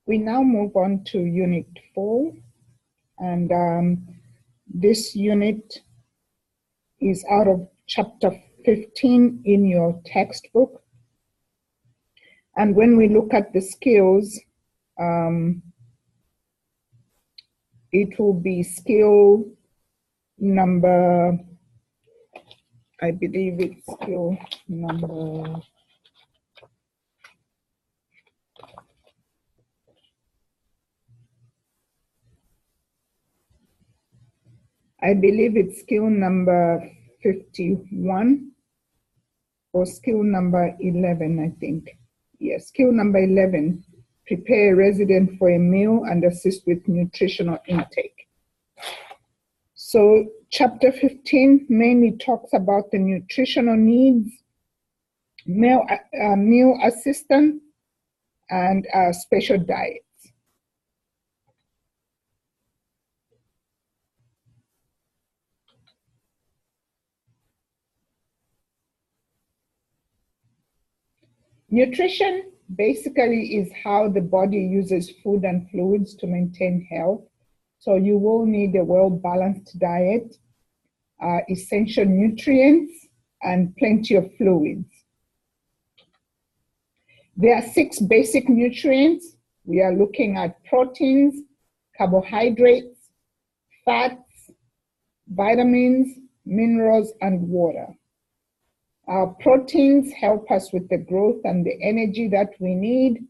We now move on to Unit 4, and this unit is out of Chapter 15 in your textbook. And when we look at the skills, it will be skill number, I believe it's skill number, I believe it's skill number 51 or skill number 11, I think. Yes, skill number 11, prepare a resident for a meal and assist with nutritional intake. So chapter 15 mainly talks about the nutritional needs, meal assistance, and special diets. Nutrition basically is how the body uses food and fluids to maintain health. So you will need a well-balanced diet, essential nutrients, and plenty of fluids. There are 6 basic nutrients. We are looking at proteins, carbohydrates, fats, vitamins, minerals, and water. Proteins help us with the growth and the energy that we need.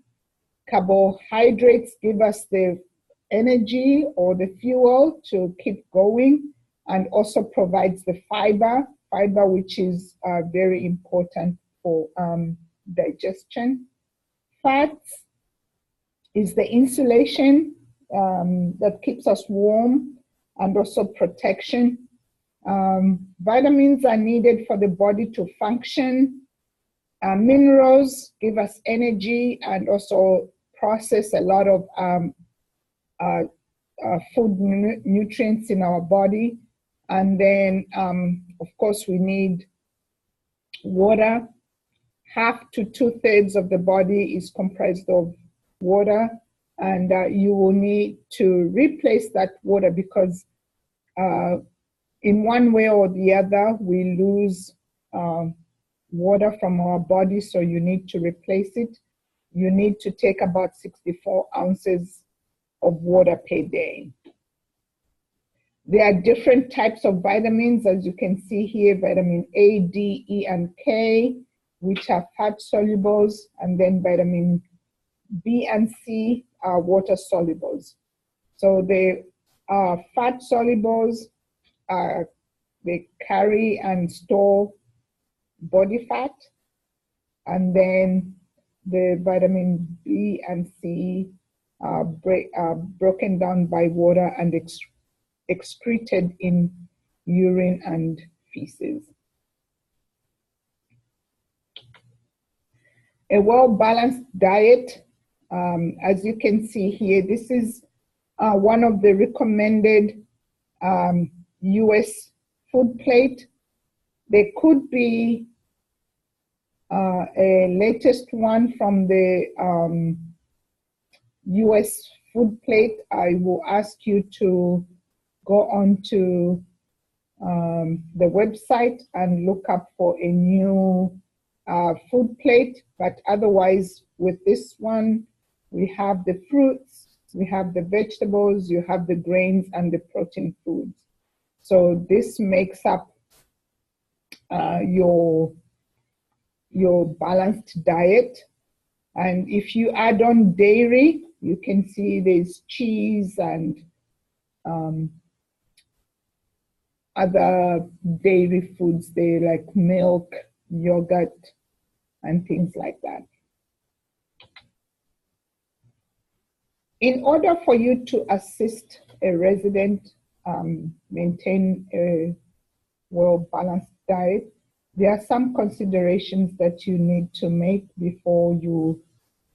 Carbohydrates give us the energy or the fuel to keep going, and also provides the fiber which is very important for digestion. Fats is the insulation that keeps us warm and also protection. Vitamins are needed for the body to function. Minerals give us energy and also process a lot of food nutrients in our body. And then, of course, we need water. Half to 2/3 of the body is comprised of water, and you will need to replace that water because in one way or the other, we lose water from our body, so you need to replace it. You need to take about 64 ounces of water per day. There are different types of vitamins, as you can see here, vitamin A, D, E, and K, which are fat solubles, and then vitamin B and C are water solubles. So the fat solubles, they carry and store body fat, and then the vitamin B and C are broken down by water and excreted in urine and feces. A well-balanced diet, as you can see here, this is one of the recommended US food plate. There could be a latest one from the US food plate. I will ask you to go on to the website and look up for a new food plate. But otherwise, with this one, we have the fruits, we have the vegetables, you have the grains and the protein foods. So this makes up your balanced diet. And if you add on dairy, you can see there's cheese and other dairy foods there, like milk, yogurt, and things like that. In order for you to assist a resident maintain a well-balanced diet, there are some considerations that you need to make before you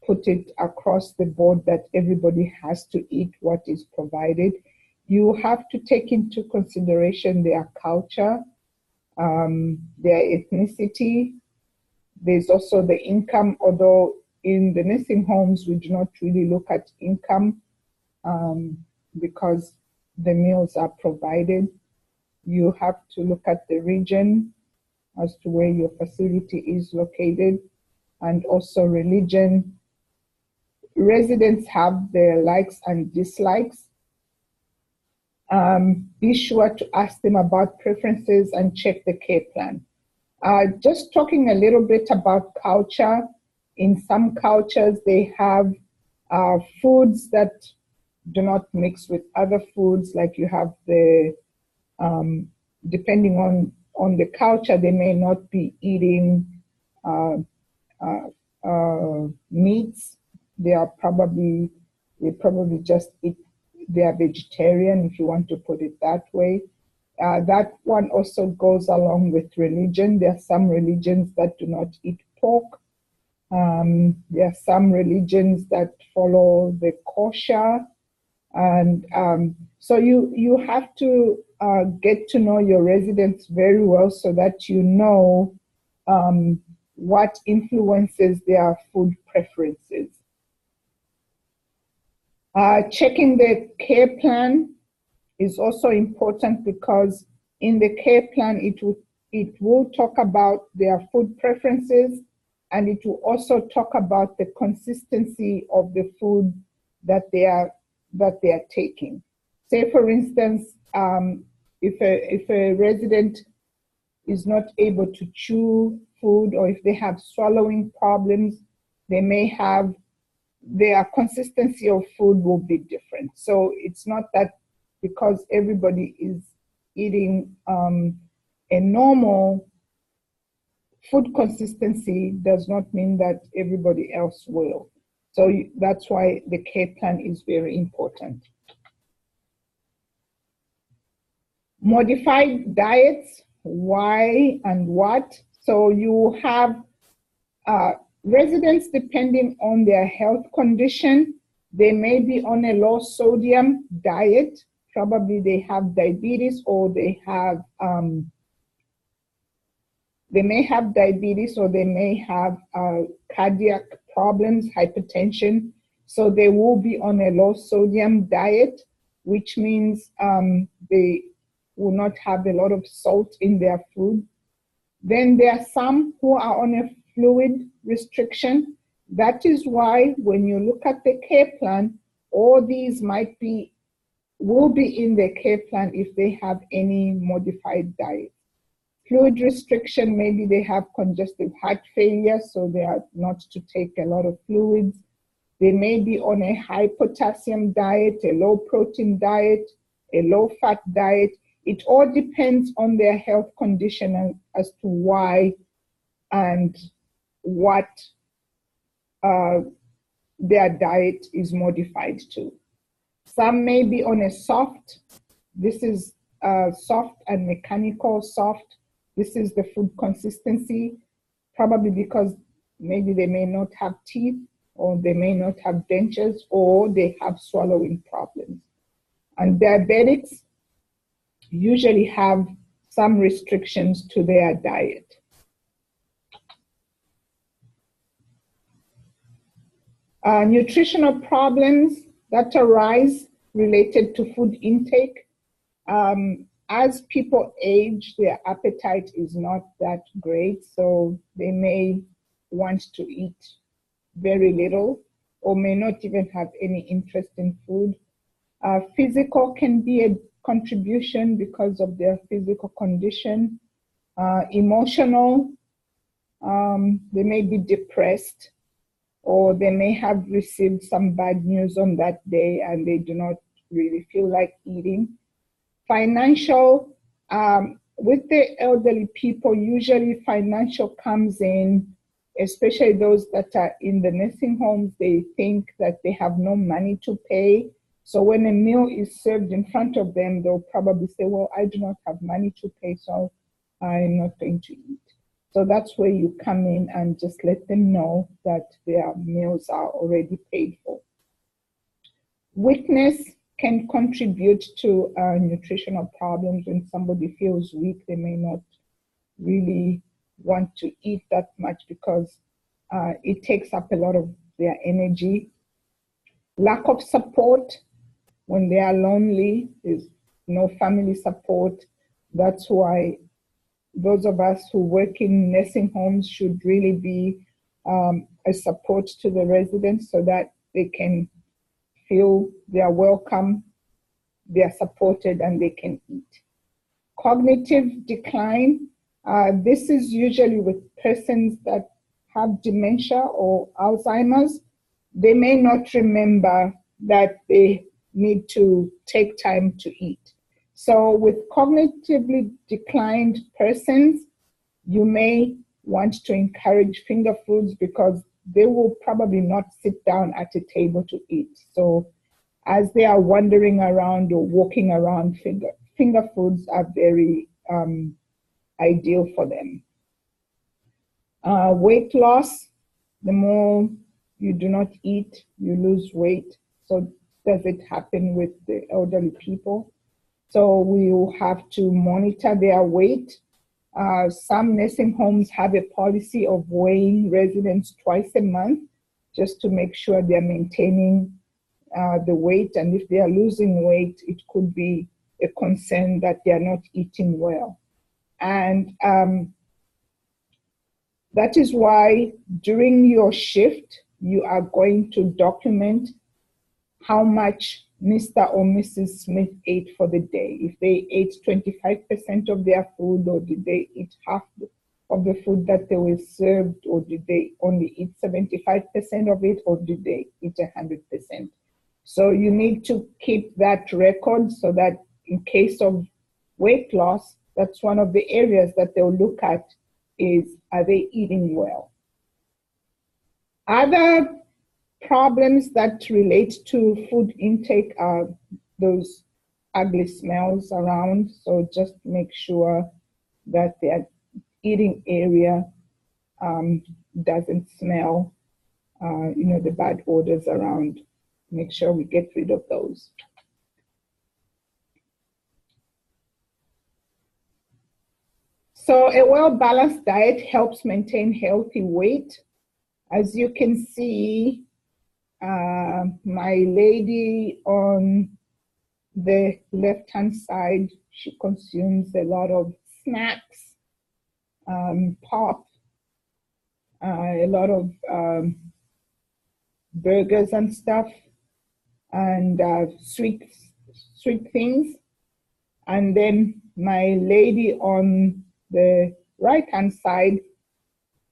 put it across the board that everybody has to eat what is provided. You have to take into consideration their culture, their ethnicity. There's also the income, although in the nursing homes, we do not really look at income because the meals are provided. You have to look at the region as to where your facility is located, and also religion. Residents have their likes and dislikes. Be sure to ask them about preferences and check the care plan. Just talking a little bit about culture. In some cultures, they have foods that do not mix with other foods, like you have the, depending on the culture, they may not be eating meats. They probably just eat, they are vegetarian, if you want to put it that way. That one also goes along with religion. There are some religions that do not eat pork. There are some religions that follow the kosher. And so you have to get to know your residents very well so that you know what influences their food preferences. Checking the care plan is also important, because in the care plan, it will talk about their food preferences, and it will also talk about the consistency of the food that they are taking. Say, for instance, if a resident is not able to chew food, or if they have swallowing problems, they may have, their consistency of food will be different. So it's not that because everybody is eating a normal food consistency does not mean that everybody else will. So that's why the care plan is very important. Modified diets, why and what? So you have residents, depending on their health condition, they may be on a low sodium diet. Probably they have diabetes, or they may have diabetes, or they may have cardiac problems, hypertension. So they will be on a low sodium diet, which means they will not have a lot of salt in their food. Then there are some who are on a fluid restriction. That is why when you look at the care plan, all these will be in the care plan if they have any modified diet. Fluid restriction, maybe they have congestive heart failure, so they are not to take a lot of fluids. They may be on a high potassium diet, a low protein diet, a low fat diet. It all depends on their health condition as to why and what their diet is modified to. Some may be on a soft. This is soft and mechanical soft. This is the food consistency, probably because maybe they may not have teeth, or they may not have dentures, or they have swallowing problems. And diabetics usually have some restrictions to their diet. Nutritional problems that arise related to food intake. As people age, their appetite is not that great, so they may want to eat very little, or may not even have any interest in food. Physical can be a contribution because of their physical condition. Emotional, they may be depressed, or they may have received some bad news on that day and they do not really feel like eating. Financial, with the elderly people, usually financial comes in, especially those that are in the nursing homes. They think that they have no money to pay. So when a meal is served in front of them, they'll probably say, well, I do not have money to pay, so I'm not going to eat. So that's where you come in and just let them know that their meals are already paid for. Weakness can contribute to nutritional problems. When somebody feels weak, they may not really want to eat that much because It takes up a lot of their energy. Lack of support when they are lonely, there's no family support. That's why those of us who work in nursing homes should really be a support to the residents so that they can feel they are welcome, they are supported, and they can eat. Cognitive decline, this is usually with persons that have dementia or Alzheimer's. They may not remember that they need to take time to eat. So with cognitively declined persons, you may want to encourage finger foods because they will probably not sit down at a table to eat. So as they are wandering around or walking around, finger foods are very ideal for them. Weight loss, the more you do not eat, you lose weight. So does it happen with the elderly people? So we will have to monitor their weight. Some nursing homes have a policy of weighing residents twice a month just to make sure they're maintaining the weight. And if they are losing weight, it could be a concern that they are not eating well. And that is why during your shift, you are going to document how much Mr. or Mrs. Smith ate for the day. If they ate 25% of their food, or did they eat half of the food that they were served, or did they only eat 75% of it, or did they eat 100%? So you need to keep that record so that in case of weight loss, that's one of the areas that they'll look at is, are they eating well? Other problems that relate to food intake are those ugly smells around. So just make sure that their eating area doesn't smell, the bad odors around. Make sure we get rid of those. So a well-balanced diet helps maintain healthy weight. As you can see, my lady on the left-hand side, she consumes a lot of snacks, pop, a lot of burgers and stuff, and sweet things. And then my lady on the right-hand side,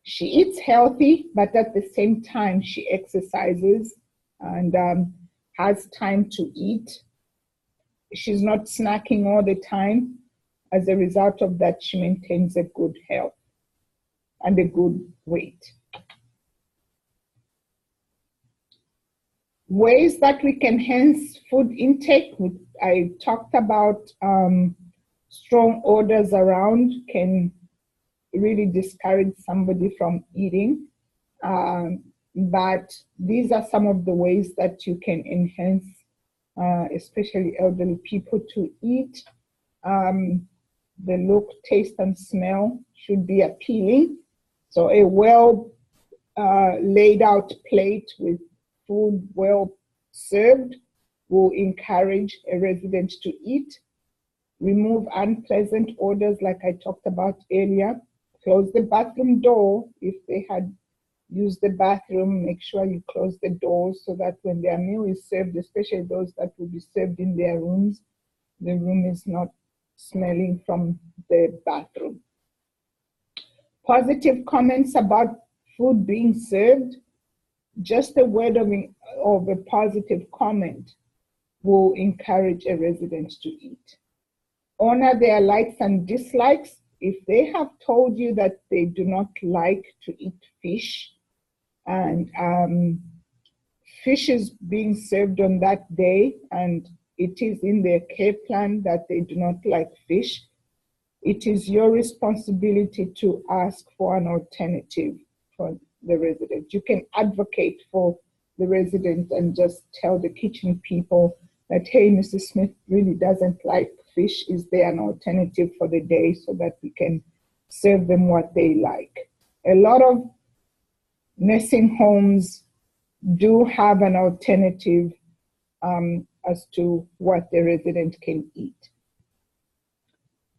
she eats healthy, but at the same time, she exercises and has time to eat. She's not snacking all the time. As a result of that, she maintains a good health and a good weight. Ways that we can enhance food intake, I talked about strong odors around can really discourage somebody from eating. But these are some of the ways that you can enhance, especially elderly people, to eat. The look, taste, and smell should be appealing. So a well laid out plate with food well served will encourage a resident to eat. Remove unpleasant odors like I talked about earlier. Close the bathroom door. If they had used the bathroom, make sure you close the doors so that when their meal is served, especially those that will be served in their rooms, the room is not smelling from the bathroom. Positive comments about food being served. Just a word of a positive comment will encourage a resident to eat. Honor their likes and dislikes. If they have told you that they do not like to eat fish, and fish is being served on that day, and it is in their care plan that they do not like fish, it is your responsibility to ask for an alternative for the resident. You can advocate for the resident and just tell the kitchen people that, hey, Mrs. Smith really doesn't like fish. Is there an alternative for the day so that we can serve them what they like? A lot of nursing homes do have an alternative as to what the resident can eat.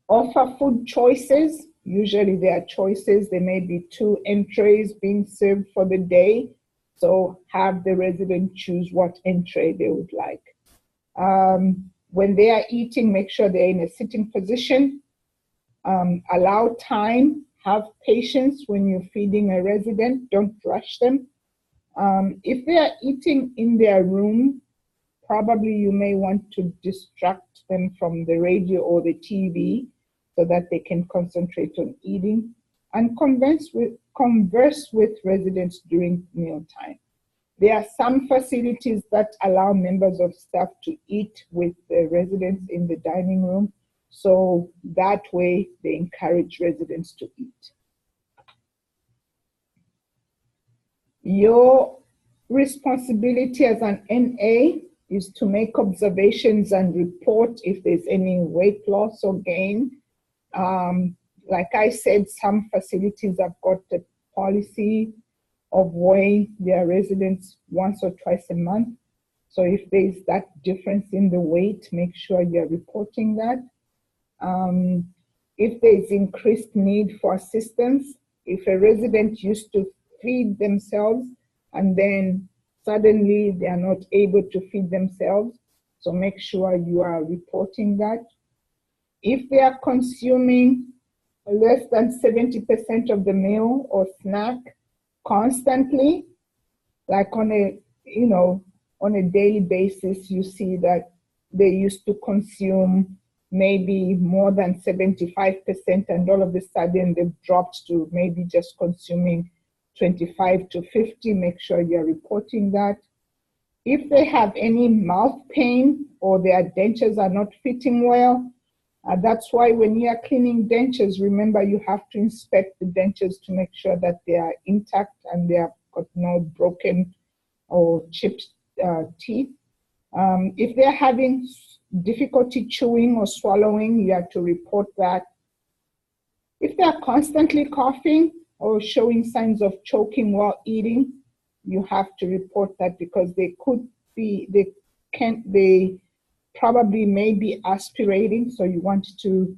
Offer food choices. Usually there are choices. There may be 2 entrees being served for the day. So have the resident choose what entree they would like. When they are eating, make sure they're in a sitting position. Allow time. Have patience when you're feeding a resident. Don't rush them. If they are eating in their room, probably you may want to distract them from the radio or the TV so that they can concentrate on eating, and converse with residents during mealtime. There are some facilities that allow members of staff to eat with the residents in the dining room, so that way they encourage residents to eat. Your responsibility as an NA is to make observations and report if there's any weight loss or gain. Like I said, some facilities have got a policy of weighing their residents once or twice a month. So if there's that difference in the weight, make sure you're reporting that. If there's increased need for assistance, if a resident used to feed themselves and then suddenly they are not able to feed themselves, so make sure you are reporting that. If they are consuming less than 70% of the meal or snack constantly, like on a daily basis, you see that they used to consume maybe more than 75%, and all of a sudden they've dropped to maybe just consuming 25 to 50, make sure you're reporting that. If they have any mouth pain or their dentures are not fitting well, that's why when you are cleaning dentures, remember you have to inspect the dentures to make sure that they are intact and they have got no broken or chipped teeth. If they're having difficulty chewing or swallowing, you have to report that. If they're constantly coughing or showing signs of choking while eating, you have to report that, because they probably may be aspirating, so you want to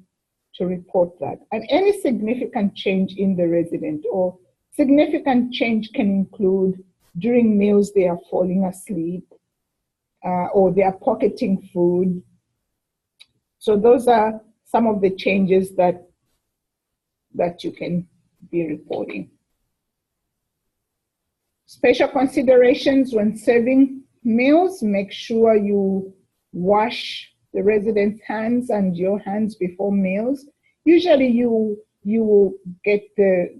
report that. And any significant change in the resident, or significant change can include during meals they are falling asleep, or they are pocketing food. So those are some of the changes that you can be reporting. Special considerations when serving meals: make sure you wash the resident's hands and your hands before meals. Usually you will get the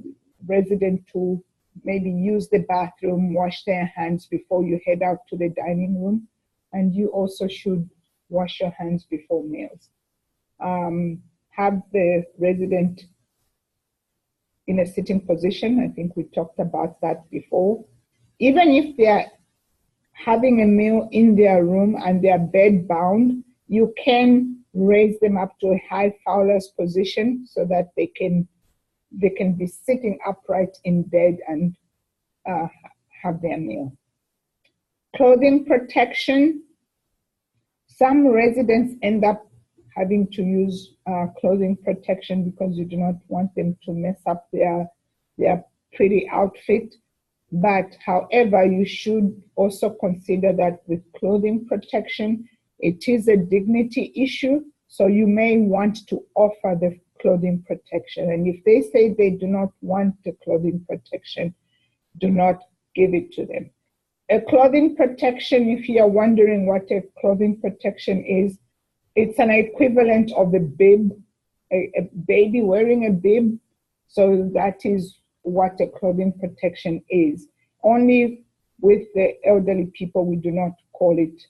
resident to maybe use the bathroom, wash their hands before you head out to the dining room, and you also should wash your hands before meals. Have the resident in a sitting position. I think we talked about that before. Even if they're having a meal in their room and they're bed bound, you can raise them up to a high Fowler's position so that they can be sitting upright in bed and have their meal. Clothing protection. Some residents end up having to use clothing protection because you do not want them to mess up their pretty outfit. But however, you should also consider that with clothing protection, it is a dignity issue. So you may want to offer the clothing protection. And if they say they do not want the clothing protection, do not give it to them. A clothing protection, if you are wondering what a clothing protection is, it's an equivalent of a bib, a baby wearing a bib. So that is what a clothing protection is. Only with the elderly people, we do not call it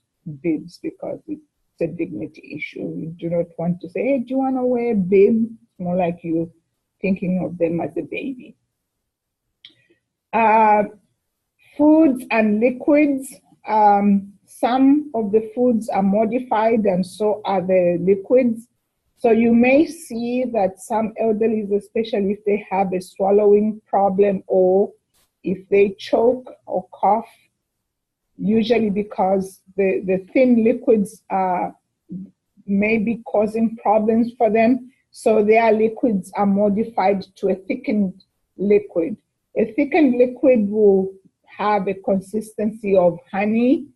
bibs because it's a dignity issue. We do not want to say, hey, do you want to wear a bib? It's more like you thinking of them as a baby. Foods and liquids. Some of the foods are modified and so are the liquids. So you may see that some elderly, especially if they have a swallowing problem or if they choke or cough, usually because the thin liquids may be causing problems for them. So their liquids are modified to a thickened liquid. A thickened liquid will have a consistency of honey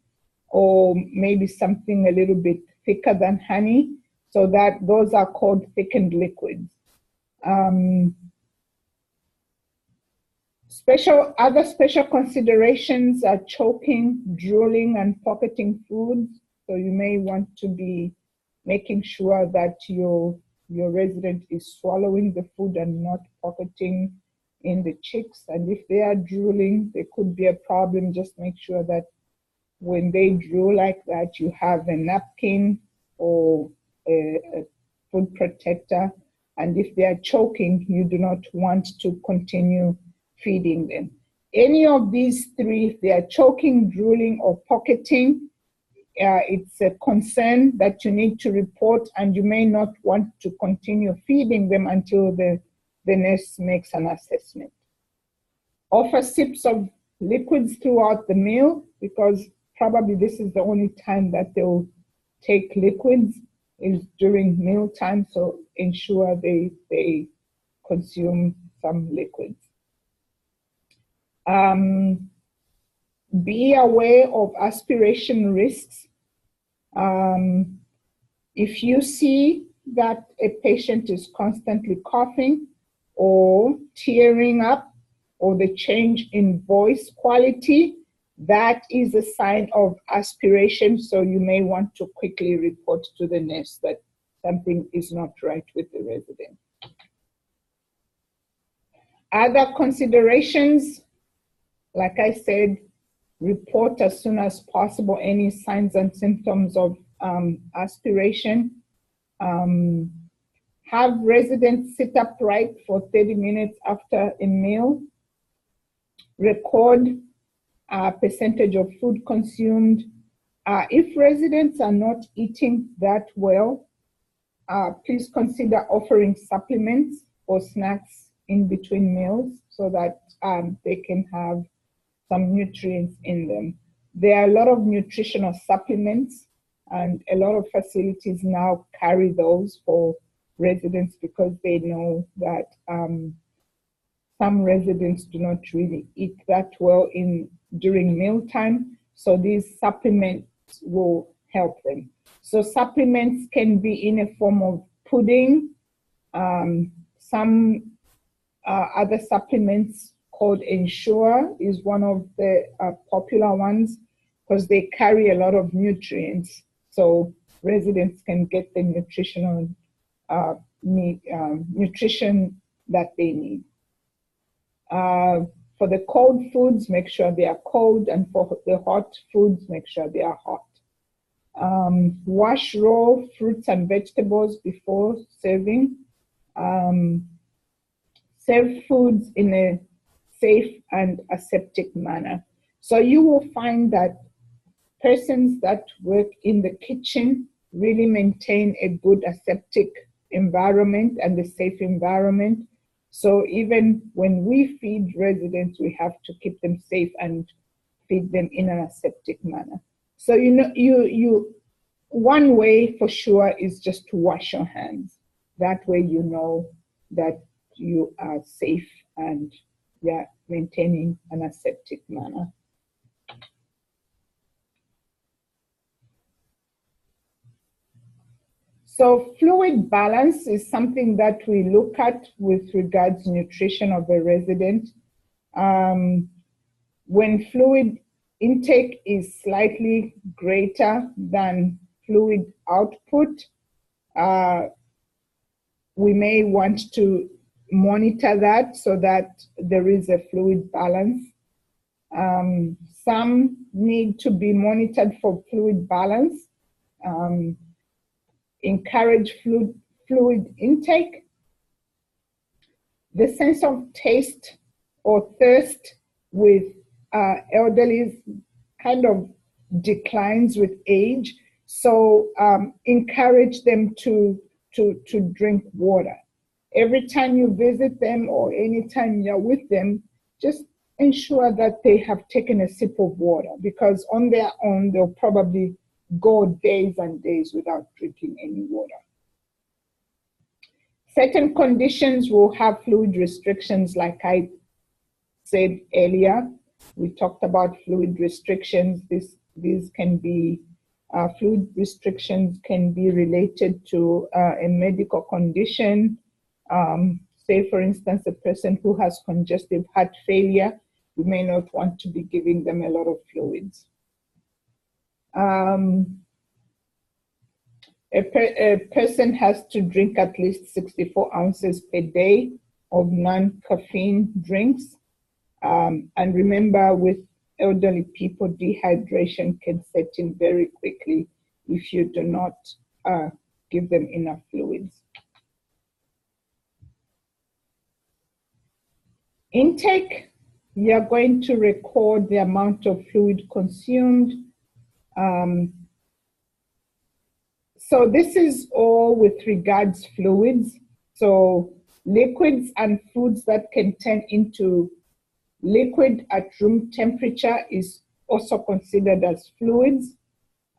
or maybe something a little bit thicker than honey. So that those are called thickened liquids. Other special considerations are choking, drooling, and pocketing foods. So you may want to be making sure that your resident is swallowing the food and not pocketing in the cheeks. And if they are drooling, there could be a problem. Just make sure that when they drool like that, you have a napkin or a food protector. And if they are choking, you do not want to continue feeding them. Any of these three, if they are choking, drooling, or pocketing, it's a concern that you need to report, and you may not want to continue feeding them until the nurse makes an assessment. Offer sips of liquids throughout the meal, because probably this is the only time that they'll take liquids is during meal time, so ensure they consume some liquids. Be aware of aspiration risks. If you see that a patient is constantly coughing or tearing up or the change in voice quality, that is a sign of aspiration. So you may want to quickly report to the nurse that something is not right with the resident. Other considerations, like I said, report as soon as possible any signs and symptoms of aspiration. Have residents sit upright for 30 minutes after a meal. Record percentage of food consumed. If residents are not eating that well, please consider offering supplements or snacks in between meals so that they can have some nutrients in them. There are a lot of nutritional supplements, and a lot of facilities now carry those for residents because they know that some residents do not really eat that well during mealtime, so these supplements will help them. So supplements can be in a form of pudding. Some other supplements called Ensure is one of the popular ones because they carry a lot of nutrients, so residents can get the nutrition that they need. For the cold foods, make sure they are cold, and for the hot foods, make sure they are hot. Wash raw fruits and vegetables before serving. Serve foods in a safe and aseptic manner. So you will find that persons that work in the kitchen really maintain a good aseptic environment and a safe environment. So even when we feed residents, we have to keep them safe and feed them in an aseptic manner. So one way for sure is just to wash your hands. That way you know that you are safe and maintaining an aseptic manner. So fluid balance is something that we look at with regards to nutrition of a resident. When fluid intake is slightly greater than fluid output, we may want to monitor that so that there is a fluid balance. Some need to be monitored for fluid balance. Encourage fluid intake. The sense of taste or thirst with elderly kind of declines with age. So encourage them to drink water. Every time you visit them or anytime you're with them, just ensure that they have taken a sip of water, because on their own, they'll probably go days and days without drinking any water. Certain conditions will have fluid restrictions, like I said earlier. We talked about fluid restrictions. These can be, fluid restrictions can be related to a medical condition. Say, for instance, a person who has congestive heart failure, you may not want to be giving them a lot of fluids. A person has to drink at least 64 ounces per day of non-caffeine drinks. And remember, with elderly people, dehydration can set in very quickly if you do not give them enough fluids. Intake, you are going to record the amount of fluid consumed. So this is all with regards fluids. So liquids and foods that can turn into liquid at room temperature is also considered as fluids.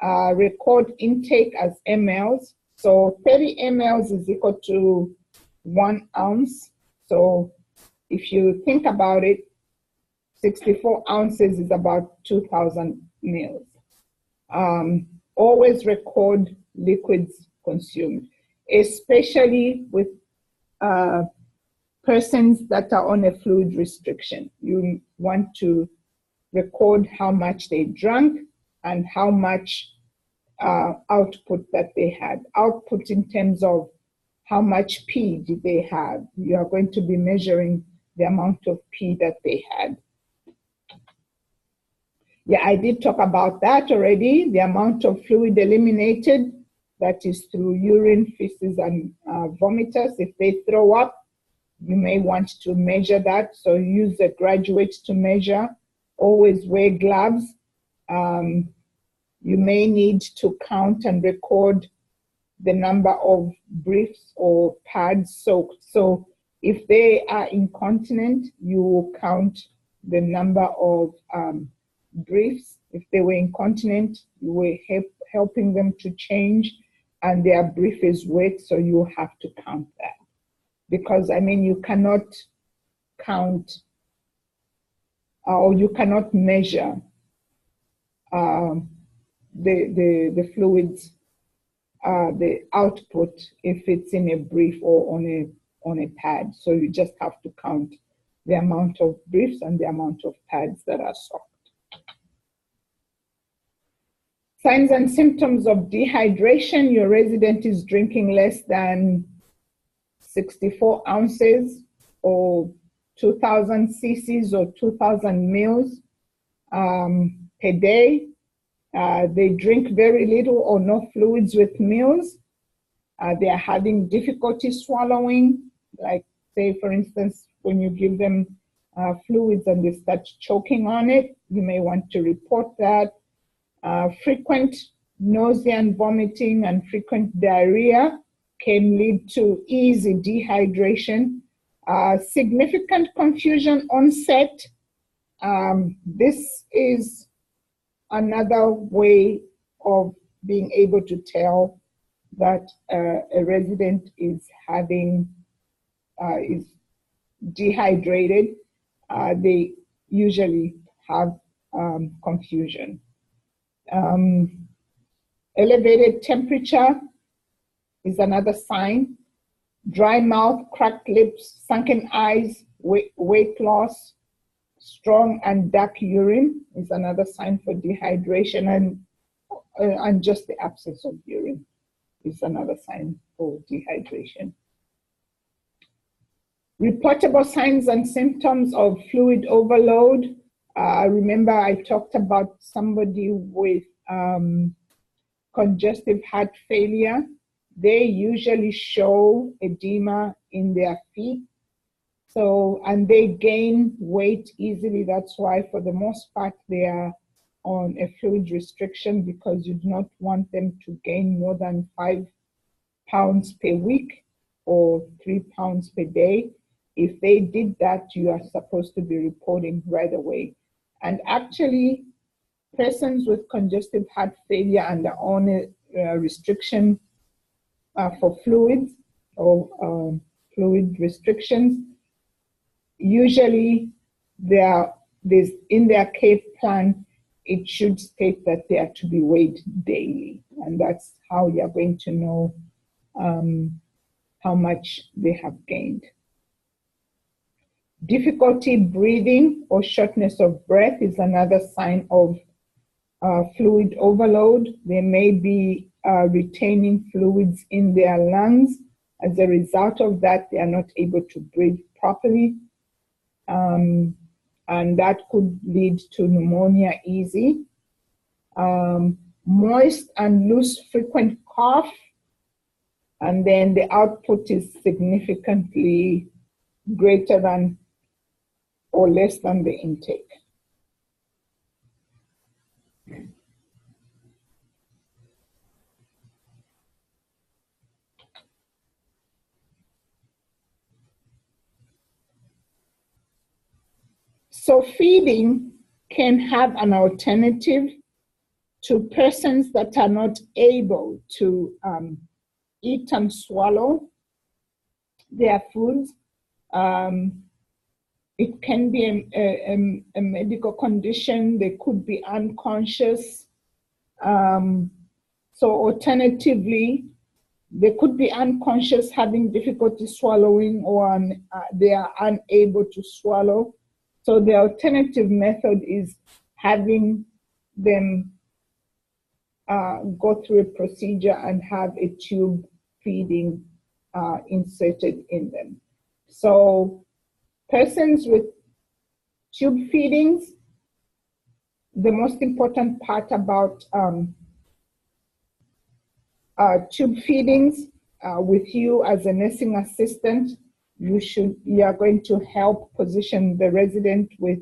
Record intake as mLs. So 30 mLs is equal to 1 ounce. So if you think about it, 64 ounces is about 2,000 mils. Always record liquids consumed, especially with persons that are on a fluid restriction. You want to record how much they drank and how much output that they had. Output in terms of how much pee did they have. You are going to be measuring the amount of pee that they had. Yeah, I did talk about that already. The amount of fluid eliminated, that is through urine, feces, and vomiters. If they throw up, you may want to measure that. So use a graduate to measure. Always wear gloves. You may need to count and record the number of briefs or pads soaked. So if they are incontinent, you will count the number of briefs. If they were incontinent, you were helping them to change, and their brief is wet, so you have to count that. Because, I mean, you cannot count or you cannot measure the fluids, the output, if it's in a brief or on a pad. So you just have to count the amount of briefs and the amount of pads that are soaked. Signs and symptoms of dehydration. Your resident is drinking less than 64 ounces or 2,000 cc's or 2,000 mils per day. They drink very little or no fluids with meals. They are having difficulty swallowing, like say, for instance, when you give them fluids and they start choking on it, you may want to report that. Frequent nausea and vomiting and frequent diarrhea can lead to easy dehydration. Significant confusion onset. This is another way of being able to tell that a resident is is dehydrated. They usually have confusion. Elevated temperature is another sign. Dry mouth, cracked lips, sunken eyes, weight loss, strong and dark urine is another sign for dehydration, and just the absence of urine is another sign for dehydration. Reportable signs and symptoms of fluid overload. Remember, I talked about somebody with congestive heart failure. They usually show edema in their feet. So, and they gain weight easily. That's why, for the most part, they are on a fluid restriction, because you do not want them to gain more than 5 pounds per week or 3 pounds per day. if they did that, you are supposed to be reporting right away. And actually, persons with congestive heart failure under on restriction for fluids or fluid restrictions, usually there's in their care plan, it should state that they are to be weighed daily. And that's how you're going to know how much they have gained. Difficulty breathing or shortness of breath is another sign of fluid overload. They may be retaining fluids in their lungs. As a result of that, they are not able to breathe properly. And that could lead to pneumonia easy. Moist and loose frequent cough, and then the output is significantly greater than or less than the intake. So feeding can have an alternative to persons that are not able to eat and swallow their foods. It can be a medical condition. They could be unconscious. So alternatively, they could be unconscious, having difficulty swallowing, or they are unable to swallow. So the alternative method is having them go through a procedure and have a tube feeding inserted in them. So persons with tube feedings, the most important part about tube feedings with you as a nursing assistant, you are going to help position the resident with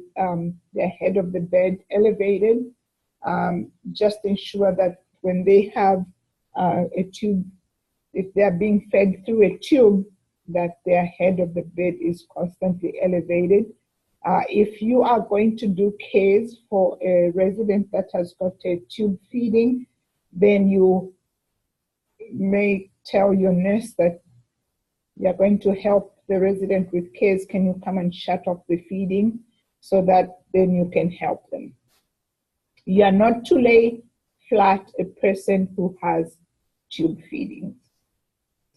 their head of the bed elevated. Just ensure that when they have a tube, if they are being fed through a tube, that their head of the bed is constantly elevated. If you are going to do CARES for a resident that has got a tube feeding, then you may tell your nurse that you're going to help the resident with CARES. Can you come and shut off the feeding so that then you can help them? You are not to lay flat a person who has tube feedings,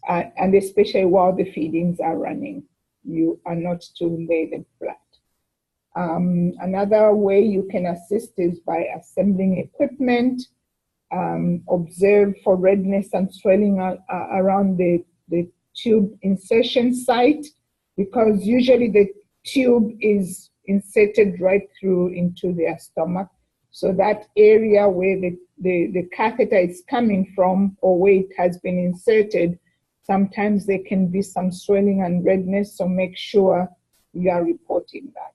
and especially while the feedings are running, you are not to lay them flat. Another way you can assist is by assembling equipment. Observe for redness and swelling around the tube insertion site, because usually the tube is inserted right through into their stomach. So that area where the catheter is coming from, or where it has been inserted, sometimes there can be some swelling and redness, so make sure you are reporting that.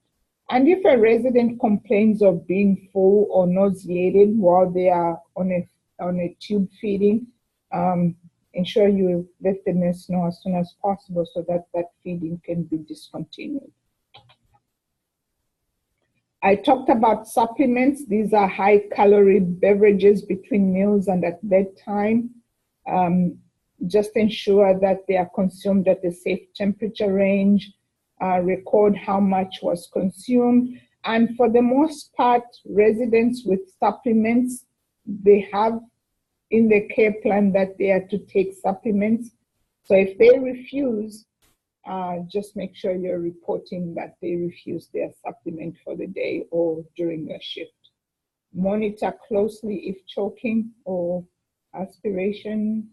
And if a resident complains of being full or nauseated while they are on a tube feeding, ensure you let the nurse know as soon as possible so that that feeding can be discontinued. I talked about supplements. These are high-calorie beverages between meals and at bedtime. Just ensure that they are consumed at a safe temperature range. Record how much was consumed. And for the most part, residents with supplements, they have in the care plan that they are to take supplements. So if they refuse, just make sure you're reporting that they refuse their supplement for the day or during their shift. Monitor closely if choking or aspiration.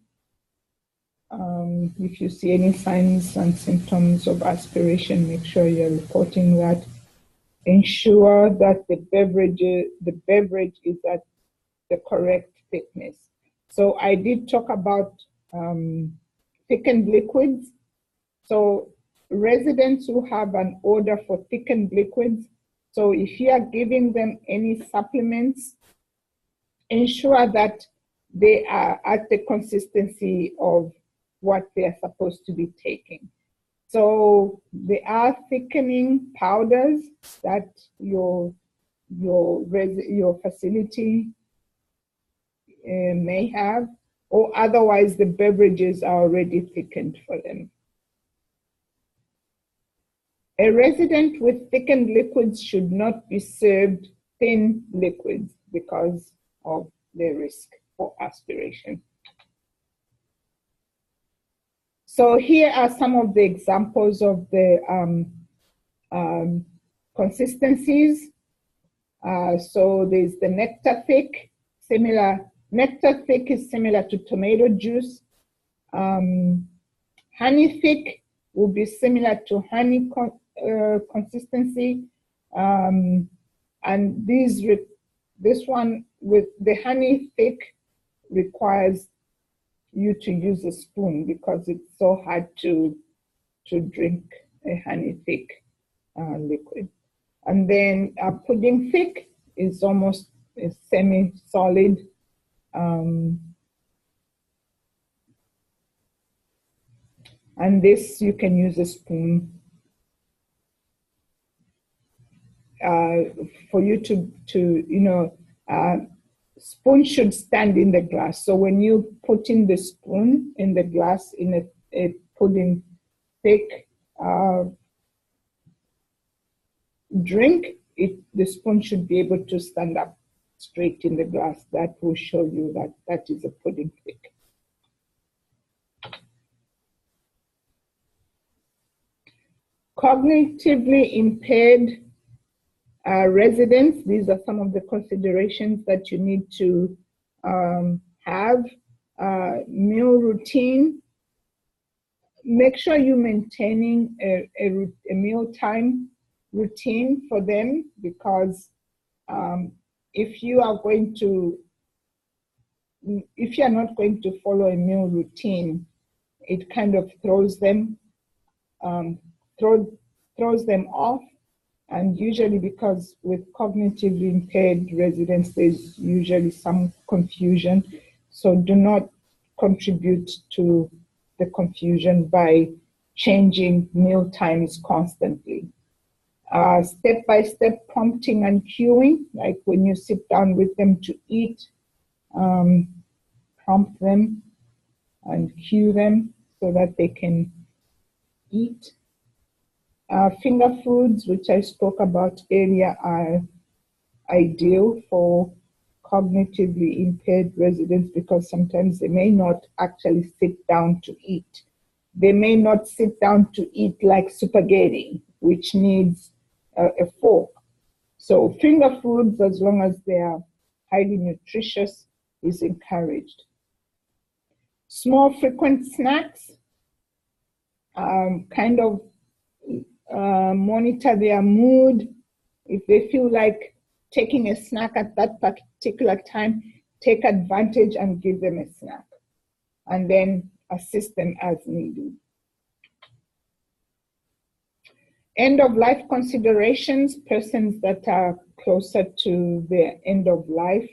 If you see any signs and symptoms of aspiration, make sure you're reporting that. Ensure that the beverage is at the correct thickness. So I did talk about thickened liquids. So residents who have an order for thickened liquids, so if you are giving them any supplements, ensure that they are at the consistency of what they are supposed to be taking. So there are thickening powders that your facility may have, or otherwise the beverages are already thickened for them. A resident with thickened liquids should not be served thin liquids because of the risk for aspiration. So here are some of the examples of the consistencies. So there's the nectar thick, nectar thick is similar to tomato juice. Honey thick will be similar to honey consistency. And this one with the honey thick requires you to use a spoon because it's so hard to drink a honey thick liquid. And then pudding thick is almost a semi-solid. And this you can use a spoon for you to spoon should stand in the glass. So when you put in the spoon in the glass in a pudding thick drink, the spoon should be able to stand up straight in the glass. That will show you that that is a pudding thick. Cognitively impaired residents, these are some of the considerations that you need to have. Meal routine, make sure you're maintaining a mealtime routine for them, because if you are not going to follow a meal routine, it kind of throws them off. And usually, because with cognitively impaired residents, there's usually some confusion. So do not contribute to the confusion by changing meal times constantly. Step-by-step prompting and cueing, like when you sit down with them to eat, prompt them and cue them so that they can eat. Finger foods, which I spoke about earlier, are ideal for cognitively impaired residents because sometimes they may not actually sit down to eat. They may not sit down to eat like spaghetti, which needs a fork. So finger foods, as long as they are highly nutritious, is encouraged. Small frequent snacks, kind of monitor their mood. If they feel like taking a snack at that particular time, take advantage and give them a snack, and then assist them as needed. End of life considerations, persons that are closer to their end of life.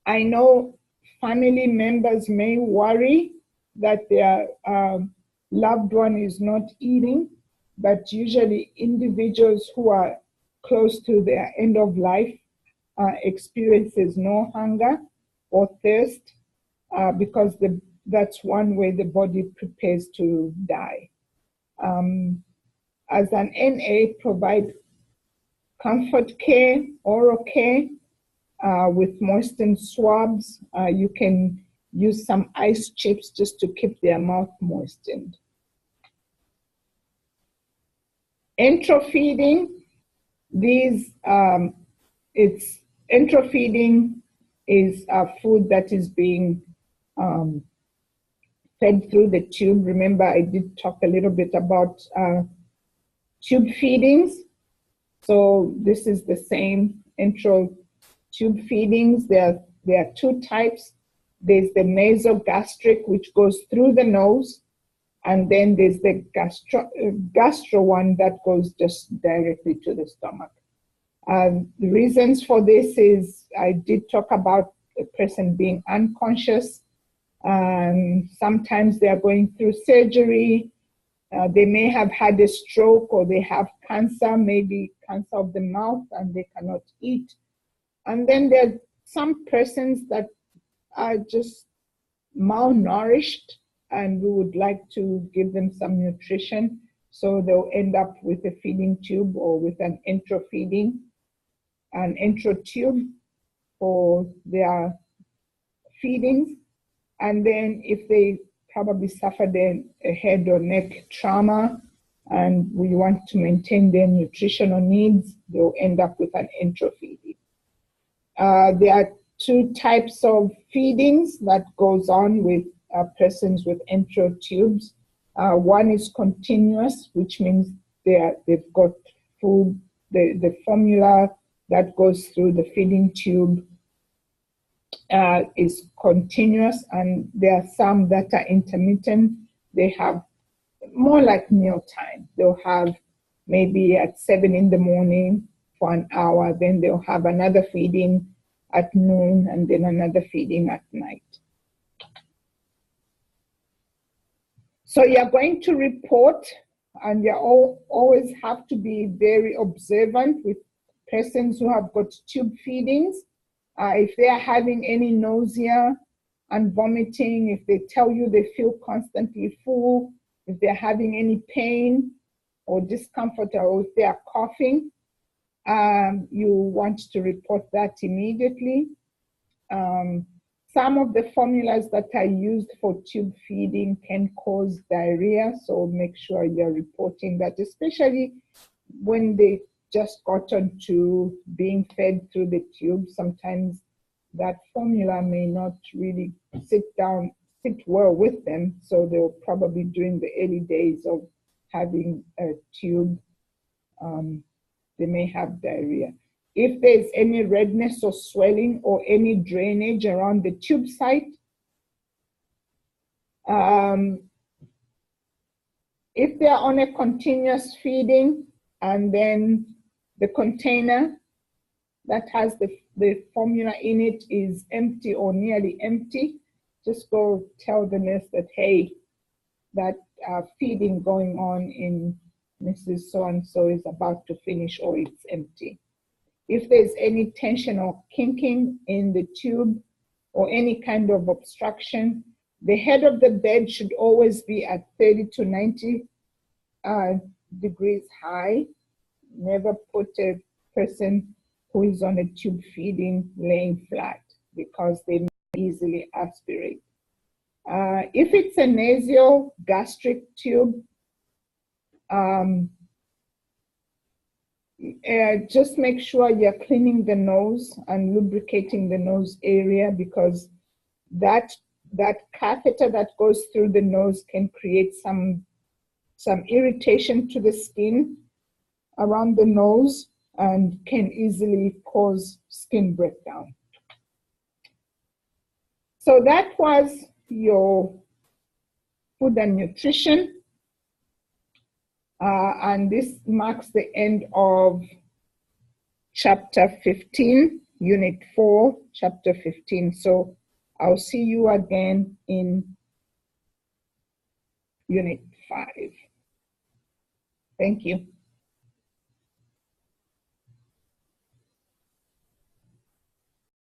I know family members may worry that their loved one is not eating, but usually individuals who are close to their end of life experiences no hunger or thirst because that's one way the body prepares to die. As an NA, provide comfort care, oral care with moistened swabs. You can use some ice chips just to keep their mouth moistened. Enteral feeding, enteral feeding is food that is being fed through the tube. Remember, I did talk a little bit about tube feedings. So this is the same enteral tube feedings. There are two types. There's the nasogastric, which goes through the nose, and then there's the gastro one that goes just directly to the stomach. The reasons for this is I did talk about the person being unconscious Sometimes they are going through surgery. They may have had a stroke, or they have cancer, maybe cancer of the mouth, and they cannot eat. And then there are some persons that are just malnourished, and we would like to give them some nutrition. So they'll end up with a feeding tube or with an enteral tube for their feedings. And then if they probably suffered a head or neck trauma and we want to maintain their nutritional needs, they'll end up with an enteral feeding. There are two types of feedings that goes on with persons with enteral tubes. One is continuous, which means they've got food, the formula that goes through the feeding tube is continuous, and there are some that are intermittent. They have more like mealtime. They'll have maybe at 7 in the morning for an hour, then they'll have another feeding at noon, and then another feeding at night. So you're going to report, and you always have to be very observant with persons who have got tube feedings. If they are having any nausea and vomiting, if they tell you they feel constantly full, if they're having any pain or discomfort, or if they are coughing, you want to report that immediately. Some of the formulas that are used for tube feeding can cause diarrhea, so make sure you're reporting that, especially when they just gotten to being fed through the tube. Sometimes that formula may not really sit well with them, so they'll probably, during the early days of having a tube, they may have diarrhea. If there's any redness or swelling or any drainage around the tube site, if they're on a continuous feeding and then the container that has the formula in it is empty or nearly empty, just go tell the nurse that, hey, that feeding going on in Mrs. So-and-so is about to finish, or it's empty. If there's any tension or kinking in the tube or any kind of obstruction, the head of the bed should always be at 30 to 90 degrees high. Never put a person who is on a tube feeding laying flat, because they may easily aspirate. If it's a nasal gastric tube, just make sure you're cleaning the nose and lubricating the nose area, because that catheter that goes through the nose can create some irritation to the skin around the nose and can easily cause skin breakdown. So that was your food and nutrition. And this marks the end of chapter 15, unit 4, chapter 15. So I'll see you again in unit 5. Thank you.